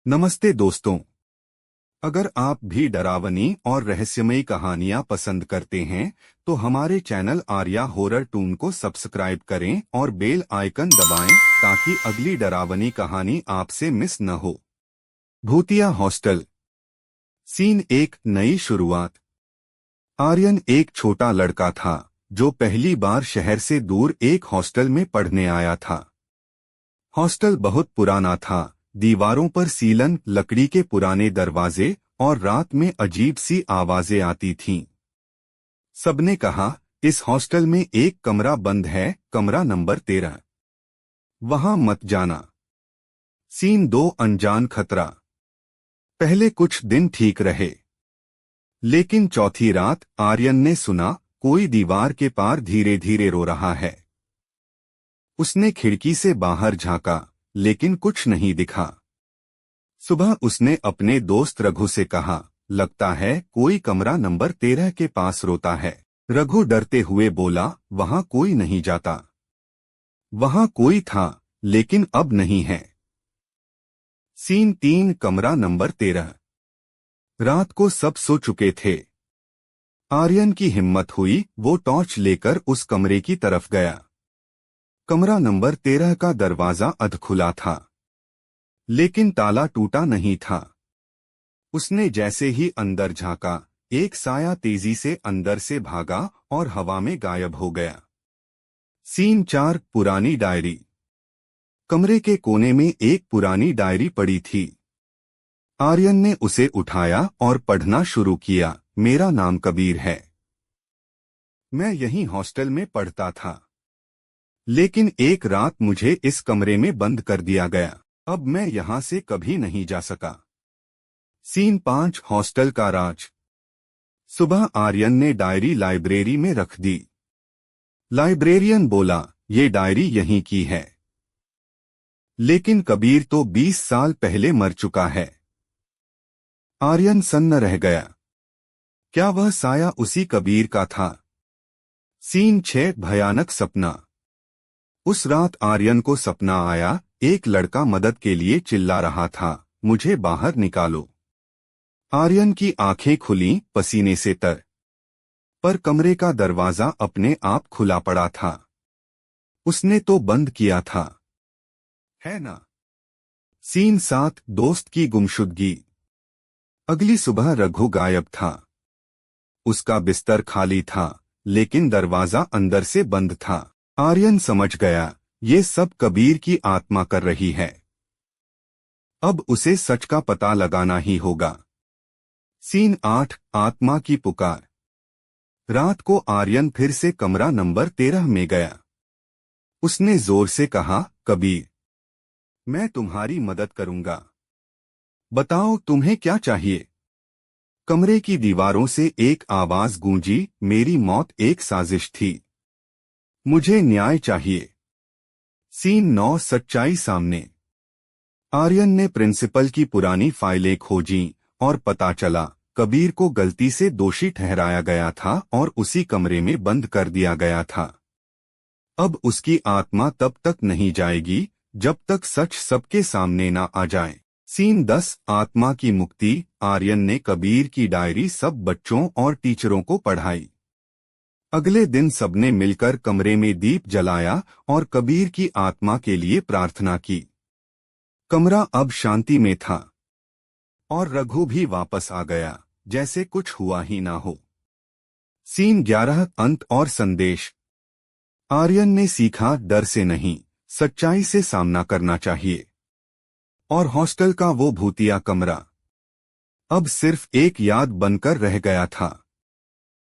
नमस्ते दोस्तों। अगर आप भी डरावनी और रहस्यमयी कहानियां पसंद करते हैं तो हमारे चैनल आर्या हॉरर टून को सब्सक्राइब करें और बेल आइकन दबाएं ताकि अगली डरावनी कहानी आपसे मिस न हो। भूतिया हॉस्टल। सीन एक। नई शुरुआत। आर्यन एक छोटा लड़का था जो पहली बार शहर से दूर एक हॉस्टल में पढ़ने आया था। हॉस्टल बहुत पुराना था। दीवारों पर सीलन, लकड़ी के पुराने दरवाजे और रात में अजीब सी आवाजें आती थीं। सबने कहा, इस हॉस्टल में एक कमरा बंद है, कमरा नंबर 13। वहां मत जाना। सीन 2। अनजान खतरा। पहले कुछ दिन ठीक रहे, लेकिन चौथी रात आर्यन ने सुना कोई दीवार के पार धीरे धीरे रो रहा है। उसने खिड़की से बाहर झांका, लेकिन कुछ नहीं दिखा। सुबह उसने अपने दोस्त रघु से कहा, लगता है कोई कमरा नंबर 13 के पास रोता है। रघु डरते हुए बोला, वहां कोई नहीं जाता। वहां कोई था, लेकिन अब नहीं है। सीन 3। कमरा नंबर 13। रात को सब सो चुके थे। आर्यन की हिम्मत हुई, वो टॉर्च लेकर उस कमरे की तरफ गया। कमरा नंबर 13 का दरवाजा अध खुला था, लेकिन ताला टूटा नहीं था। उसने जैसे ही अंदर झांका, एक साया तेजी से अंदर से भागा और हवा में गायब हो गया। सीन 4। पुरानी डायरी। कमरे के कोने में एक पुरानी डायरी पड़ी थी। आर्यन ने उसे उठाया और पढ़ना शुरू किया। मेरा नाम कबीर है। मैं यहीं हॉस्टल में पढ़ता था, लेकिन एक रात मुझे इस कमरे में बंद कर दिया गया। अब मैं यहां से कभी नहीं जा सका। सीन 5। हॉस्टल का राज। सुबह आर्यन ने डायरी लाइब्रेरी में रख दी। लाइब्रेरियन बोला, ये डायरी यहीं की है। लेकिन कबीर तो 20 साल पहले मर चुका है। आर्यन सन्न रह गया। क्या वह साया उसी कबीर का था? सीन 6। भयानक सपना। उस रात आर्यन को सपना आया, एक लड़का मदद के लिए चिल्ला रहा था, मुझे बाहर निकालो। आर्यन की आंखें खुलीं, पसीने से तर। पर कमरे का दरवाजा अपने आप खुला पड़ा था। उसने तो बंद किया था, है ना? सीन 7। दोस्त की गुमशुदगी। अगली सुबह रघु गायब था। उसका बिस्तर खाली था, लेकिन दरवाजा अंदर से बंद था। आर्यन समझ गया, ये सब कबीर की आत्मा कर रही है। अब उसे सच का पता लगाना ही होगा। सीन 8। आत्मा की पुकार। रात को आर्यन फिर से कमरा नंबर 13 में गया। उसने जोर से कहा, कबीर, मैं तुम्हारी मदद करूंगा। बताओ तुम्हें क्या चाहिए? कमरे की दीवारों से एक आवाज गूंजी, मेरी मौत एक साजिश थी। मुझे न्याय चाहिए। सीन 9। सच्चाई सामने। आर्यन ने प्रिंसिपल की पुरानी फाइलें खोजीं और पता चला कबीर को गलती से दोषी ठहराया गया था और उसी कमरे में बंद कर दिया गया था। अब उसकी आत्मा तब तक नहीं जाएगी जब तक सच सबके सामने न आ जाए। सीन 10। आत्मा की मुक्ति। आर्यन ने कबीर की डायरी सब बच्चों और टीचरों को पढ़ाई। अगले दिन सबने मिलकर कमरे में दीप जलाया और कबीर की आत्मा के लिए प्रार्थना की। कमरा अब शांति में था और रघु भी वापस आ गया, जैसे कुछ हुआ ही ना हो। सीन 11। अंत और संदेश। आर्यन ने सीखा, डर से नहीं, सच्चाई से सामना करना चाहिए। और हॉस्टल का वो भूतिया कमरा अब सिर्फ एक याद बनकर रह गया था।